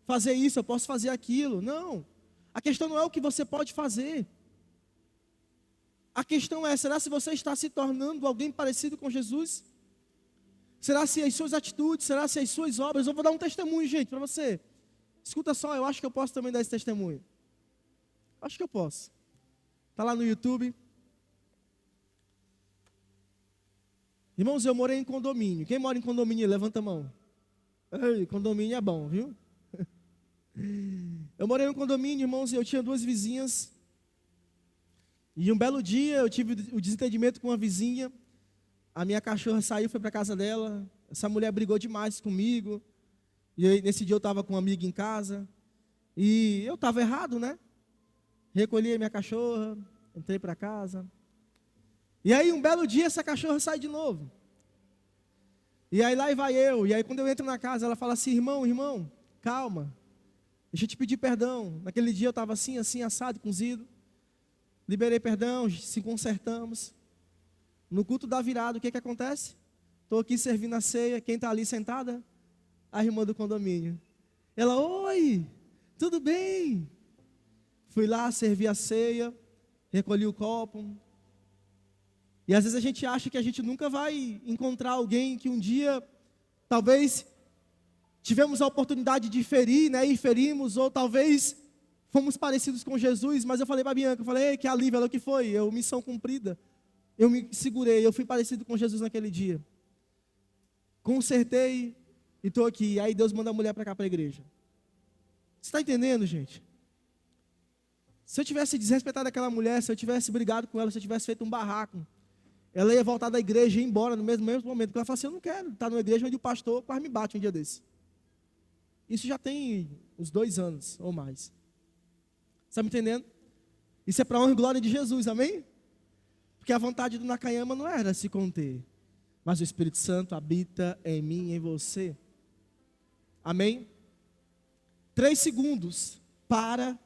fazer isso, eu posso fazer aquilo. Não, a questão não é o que você pode fazer. A questão é, será se você está se tornando alguém parecido com Jesus? Será se as suas atitudes, será se as suas obras? Eu vou dar um testemunho, gente, para você. Escuta só, eu acho que eu posso também dar esse testemunho. Acho que eu posso. Está lá no YouTube. Irmãos, eu morei em condomínio. Quem mora em condomínio, levanta a mão. Ei, condomínio é bom, viu? Eu morei em um condomínio, irmãos, e eu tinha 2 vizinhas. E um belo dia eu tive o desentendimento com uma vizinha. A minha cachorra saiu, foi para a casa dela. Essa mulher brigou demais comigo. E aí, nesse dia eu estava com uma amiga em casa. E eu estava errado, né? Recolhi a minha cachorra, entrei para casa. E aí um belo dia essa cachorra sai de novo. E aí lá vai eu. E aí quando eu entro na casa, ela fala assim, irmão, calma. Deixa eu te pedir perdão. Naquele dia eu estava assim, assado, cozido. Liberei perdão, se consertamos. No culto da virada, o que acontece? Estou aqui servindo a ceia. Quem está ali sentada? A irmã do condomínio. Ela, oi, tudo bem? Fui lá, servi a ceia, recolhi o copo. E às vezes a gente acha que a gente nunca vai encontrar alguém que um dia, talvez, tivemos a oportunidade de ferir, né? E ferimos, ou talvez fomos parecidos com Jesus. Mas eu falei para a Bianca, que alívio, ela, o que foi? Missão cumprida. Eu me segurei, eu fui parecido com Jesus naquele dia. Consertei e estou aqui. E aí Deus manda a mulher para cá, para a igreja. Você está entendendo, gente? Se eu tivesse desrespeitado aquela mulher, se eu tivesse brigado com ela, se eu tivesse feito um barraco, ela ia voltar da igreja e ir embora no mesmo momento. Porque ela fala assim, eu não quero estar numa igreja onde o pastor quase me bate um dia desse. Isso já tem uns 2 anos ou mais. Está me entendendo? Isso é para a honra e glória de Jesus, amém? Porque a vontade do Nakayama não era se conter. Mas o Espírito Santo habita em mim e em você. Amém? 3 segundos. Para,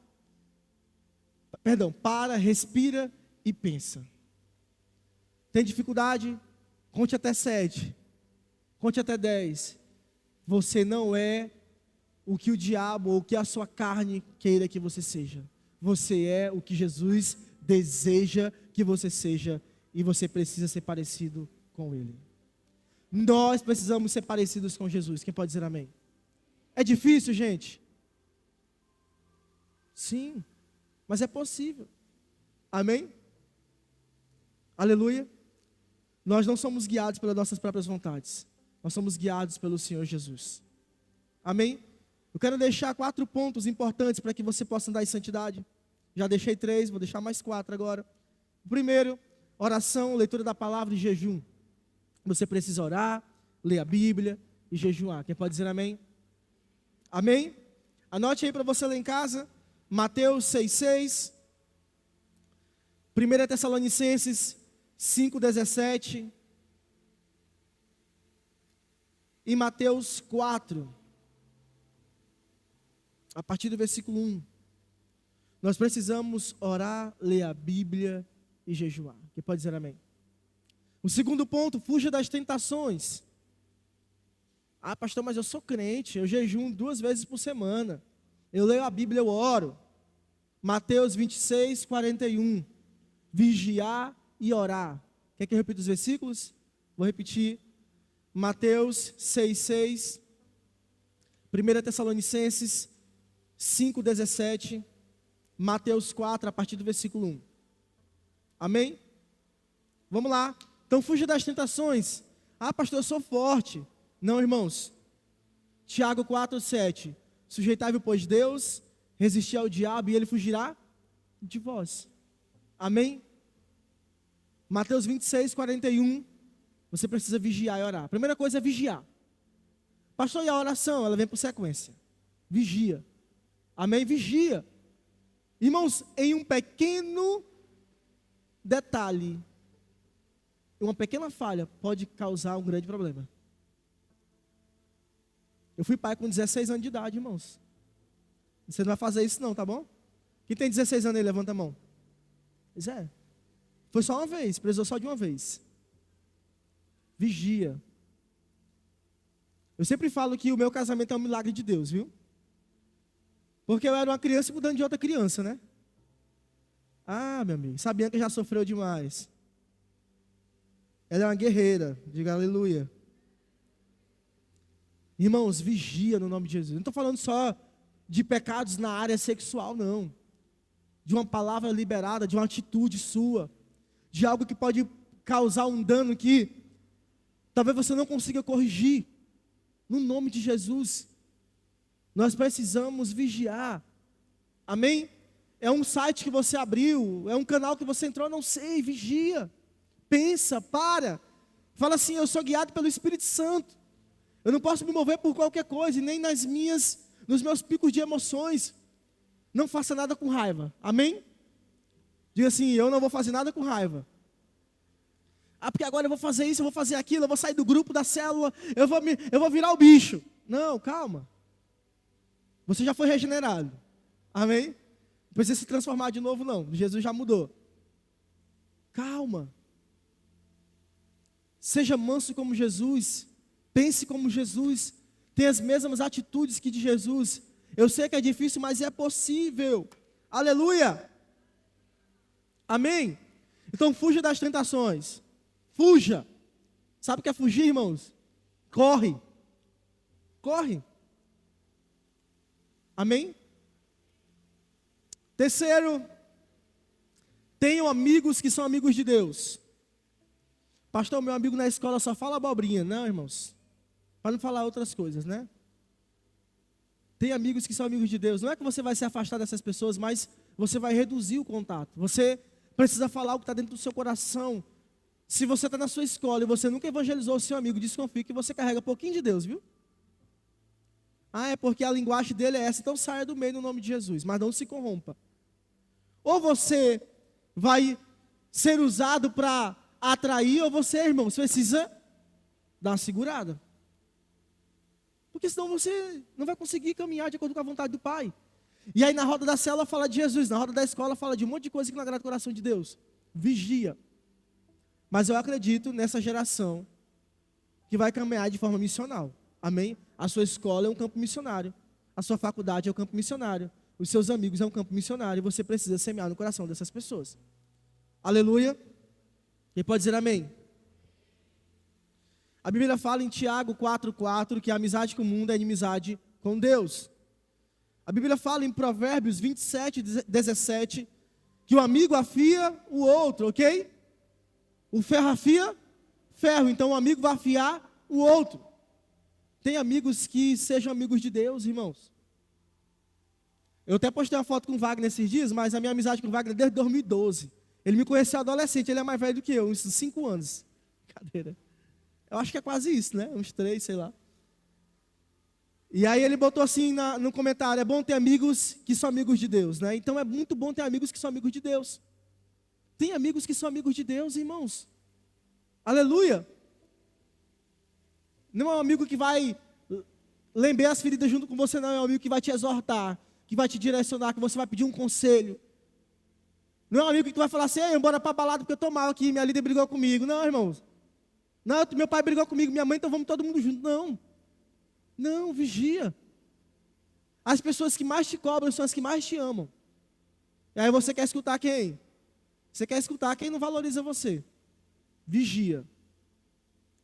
respira e pensa. Tem dificuldade? Conte até 7. Conte até 10. Você não é o que o diabo ou o que a sua carne queira que você seja. Você é o que Jesus deseja que você seja. E você precisa ser parecido com Ele. Nós precisamos ser parecidos com Jesus. Quem pode dizer amém? É difícil, gente? Sim, mas é possível. Amém? Aleluia. Nós não somos guiados pelas nossas próprias vontades. Nós somos guiados pelo Senhor Jesus. Amém? Eu quero deixar 4 pontos importantes para que você possa andar em santidade. Já deixei 3, vou deixar mais 4 agora. O primeiro, oração, leitura da palavra e jejum. Você precisa orar, ler a Bíblia e jejuar. Quem pode dizer amém? Amém? Anote aí para você ler em casa. Mateus 6,6. 1 Tessalonicenses 5,17. E Mateus 4. A partir do versículo 1. Nós precisamos orar, ler a Bíblia e jejuar. Quem pode dizer amém? O segundo ponto, fuja das tentações. Pastor, mas eu sou crente, eu jejuo 2 vezes por semana. Eu leio a Bíblia, eu oro. Mateus 26, 41. vigiar e orar. Quer que eu repita os versículos? Vou repetir. Mateus 6:6, 1 Tessalonicenses 5:17, Mateus 4, a partir do versículo 1. Amém? Vamos lá. Então fuja das tentações. Ah, pastor, eu sou forte. Não, irmãos. Tiago 4:7. Sujeitai-vos, pois, Deus, resistir ao diabo e ele fugirá de vós. Amém? Mateus 26:41. Você precisa vigiar e orar. A primeira coisa é vigiar. Pastor, e a oração? Ela vem por sequência. Vigia. Amém? Vigia. Irmãos, em um pequeno detalhe, uma pequena falha pode causar um grande problema. Eu fui pai com 16 anos de idade, irmãos. Você não vai fazer isso não, tá bom? Quem tem 16 anos aí, levanta a mão. Pois é. Foi só uma vez, precisou só de uma vez. Vigia. Eu sempre falo que o meu casamento é um milagre de Deus, viu? Porque eu era uma criança mudando de outra criança, né? Ah, meu amigo, sabia que já sofreu demais. Ela é uma guerreira, diga aleluia. Irmãos, vigia no nome de Jesus. Não estou falando só de pecados na área sexual, não. De uma palavra liberada, de uma atitude sua. De algo que pode causar um dano que talvez você não consiga corrigir. No nome de Jesus. Nós precisamos vigiar. Amém? É um site que você abriu, é um canal que você entrou, não sei, vigia. Pensa, para. Fala assim, eu sou guiado pelo Espírito Santo. Eu não posso me mover por qualquer coisa, nem nos meus picos de emoções. Não faça nada com raiva. Amém? Diga assim, eu não vou fazer nada com raiva. Ah, porque agora eu vou fazer isso, eu vou fazer aquilo, eu vou sair do grupo, da célula, eu vou virar o bicho. Não, calma. Você já foi regenerado. Amém? Não precisa se transformar de novo, não. Jesus já mudou. Calma. Seja manso como Jesus. Pense como Jesus. Tenha as mesmas atitudes que de Jesus. Eu sei que é difícil, mas é possível. Aleluia. Amém? Então fuja das tentações. Fuja. Sabe o que é fugir, irmãos? Corre. Corre. Amém? Terceiro, tenham amigos que são amigos de Deus. Pastor, meu amigo na escola só fala abobrinha. Não, irmãos. Para não falar outras coisas, né? Tem amigos que são amigos de Deus. Não é que você vai se afastar dessas pessoas, mas você vai reduzir o contato. Você precisa falar o que está dentro do seu coração. Se você está na sua escola e você nunca evangelizou o seu amigo, desconfie que você carrega um pouquinho de Deus, viu? Ah, é porque a linguagem dele é essa, então saia do meio no nome de Jesus, mas não se corrompa. Ou você vai ser usado para atrair, ou você, irmão, você precisa dar uma segurada. Porque senão você não vai conseguir caminhar de acordo com a vontade do Pai. E aí na roda da célula fala de Jesus, na roda da escola fala de um monte de coisa que não agrada o coração de Deus. Vigia. Mas eu acredito nessa geração que vai caminhar de forma missional. Amém? A sua escola é um campo missionário. A sua faculdade é um campo missionário. Os seus amigos é um campo missionário. E você precisa semear no coração dessas pessoas. Aleluia. Quem pode dizer amém? A Bíblia fala em Tiago 4,4 que a amizade com o mundo é inimizade com Deus. A Bíblia fala em Provérbios 27:17 que o amigo afia o outro, ok? O ferro afia ferro, então o amigo vai afiar o outro. Tem amigos que sejam amigos de Deus, irmãos. Eu até postei uma foto com o Wagner esses dias, mas a minha amizade com o Wagner é desde 2012. Ele me conheceu adolescente, ele é mais velho do que eu, uns 5 anos. Brincadeira. Eu acho que é quase isso, né? Uns 3, sei lá. E aí ele botou assim no comentário, é bom ter amigos que são amigos de Deus, né? Então é muito bom ter amigos que são amigos de Deus. Tem amigos que são amigos de Deus, irmãos. Aleluia. Não é um amigo que vai lembrar as feridas junto com você, não. É um amigo que vai te exortar, que vai te direcionar, que você vai pedir um conselho. Não é um amigo que tu vai falar assim, ei, bora pra balada porque eu tô mal aqui, minha líder brigou comigo. Não, irmãos. Não, meu pai brigou comigo, minha mãe, então vamos todo mundo junto. Não. Não, vigia. As pessoas que mais te cobram são as que mais te amam. E aí você quer escutar quem? Você quer escutar quem não valoriza você? Vigia.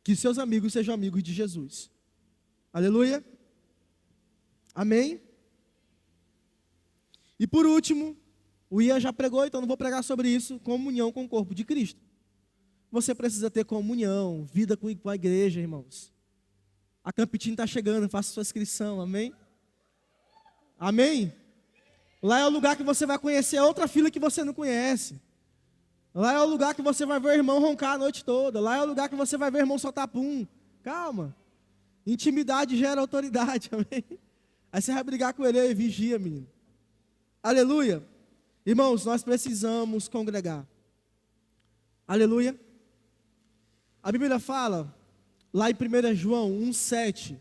Que seus amigos sejam amigos de Jesus. Aleluia. Amém? E por último, o Ian já pregou, então não vou pregar sobre isso, comunhão com o corpo de Cristo. Você precisa ter comunhão, vida com a igreja, irmãos. A Campitinho está chegando, faça sua inscrição, amém? Amém? Lá é o lugar que você vai conhecer outra fila que você não conhece. Lá é o lugar que você vai ver o irmão roncar a noite toda. Lá é o lugar que você vai ver o irmão soltar pum. Calma. Intimidade gera autoridade, amém? Aí você vai brigar com ele, aí vigia, menino. Aleluia. Irmãos, nós precisamos congregar. Aleluia. A Bíblia fala, lá em 1 João 1,7,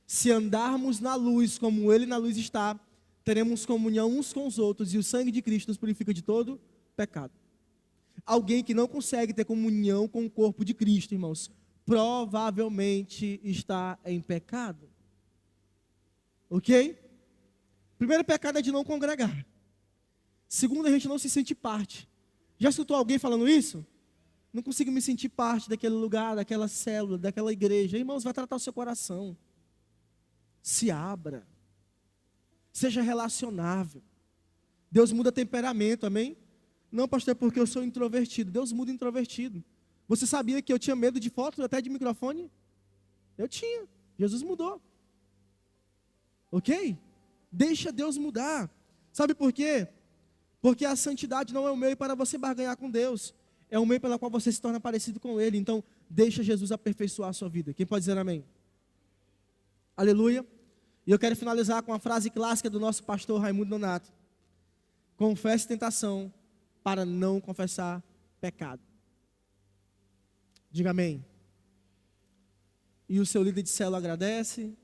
se andarmos na luz como Ele na luz está, teremos comunhão uns com os outros, e o sangue de Cristo nos purifica de todo pecado. Alguém que não consegue ter comunhão com o corpo de Cristo, irmãos, provavelmente está em pecado. Ok? Primeiro pecado é de não congregar. Segundo, a gente não se sente parte. Já escutou alguém falando isso? Não consigo me sentir parte daquele lugar, daquela célula, daquela igreja. Irmãos, vai tratar o seu coração. Se abra. Seja relacionável. Deus muda temperamento, amém? Não, pastor, é porque eu sou introvertido. Deus muda introvertido. Você sabia que eu tinha medo de foto, até de microfone? Eu tinha. Jesus mudou. Ok? Deixa Deus mudar. Sabe por quê? Porque a santidade não é um meio para você barganhar com Deus. É um meio pela qual você se torna parecido com Ele. Então, deixa Jesus aperfeiçoar a sua vida. Quem pode dizer amém? Aleluia. E eu quero finalizar com a frase clássica do nosso pastor Raimundo Nonato. Confesse tentação para não confessar pecado. Diga amém. E o seu líder de célula agradece.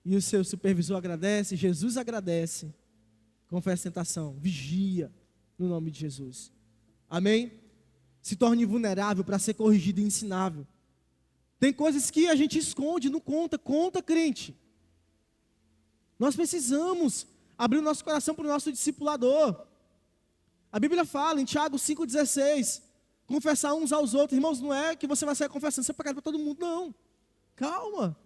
E o seu supervisor agradece. Jesus agradece. Confesse tentação. Vigia no nome de Jesus. Amém? Se torne vulnerável para ser corrigido e ensinável. Tem coisas que a gente esconde, não conta. Conta, crente. Nós precisamos abrir o nosso coração para o nosso discipulador. A Bíblia fala em Tiago 5,16, confessar uns aos outros. Irmãos, não é que você vai sair confessando, você é pecado para todo mundo, não. Calma.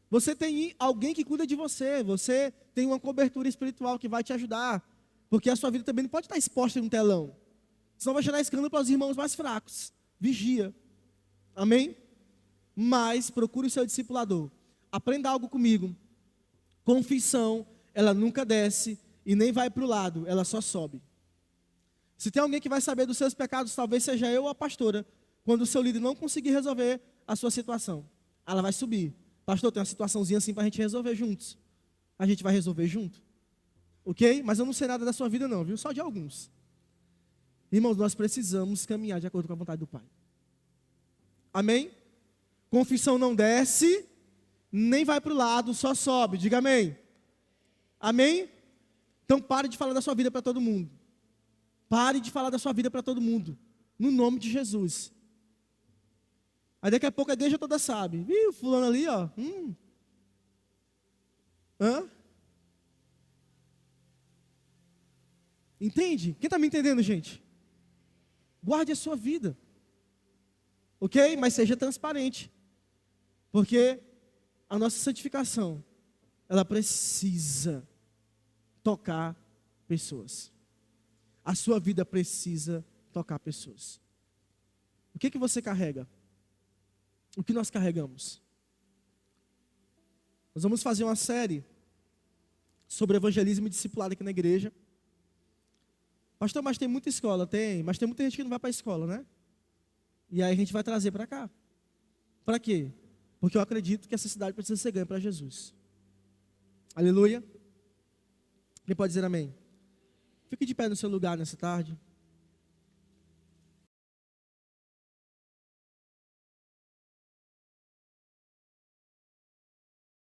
Você tem alguém que cuida de você. Você tem uma cobertura espiritual que vai te ajudar. Porque a sua vida também não pode estar exposta em um telão. Senão vai gerar escândalo para os irmãos mais fracos. Vigia. Amém? Mas procure o seu discipulador. Aprenda algo comigo. Confissão, ela nunca desce e nem vai para o lado, ela só sobe. Se tem alguém que vai saber dos seus pecados, talvez seja eu ou a pastora, quando o seu líder não conseguir resolver a sua situação. Ela vai subir. Pastor, tem uma situaçãozinha assim para a gente resolver juntos. A gente vai resolver junto. Ok? Mas eu não sei nada da sua vida não, viu? Só de alguns. Irmãos, nós precisamos caminhar de acordo com a vontade do Pai. Amém? Confissão não desce, nem vai para o lado, só sobe. Diga amém. Amém? Então pare de falar da sua vida para todo mundo. Pare de falar da sua vida para todo mundo. No nome de Jesus. Aí daqui a pouco a igreja toda sabe. Viu, fulano ali, ó. Hã? Entende? Quem está me entendendo, gente? Guarde a sua vida. Ok? Mas seja transparente. Porque a nossa santificação, ela precisa tocar pessoas. A sua vida precisa tocar pessoas. O que você carrega? O que nós carregamos? Nós vamos fazer uma série sobre evangelismo e discipulado aqui na igreja. Pastor, mas tem muita escola? Tem, mas tem muita gente que não vai para a escola, né? E aí a gente vai trazer para cá. Para quê? Porque eu acredito que essa cidade precisa ser ganha para Jesus. Aleluia. Quem pode dizer amém? Fique de pé no seu lugar nessa tarde.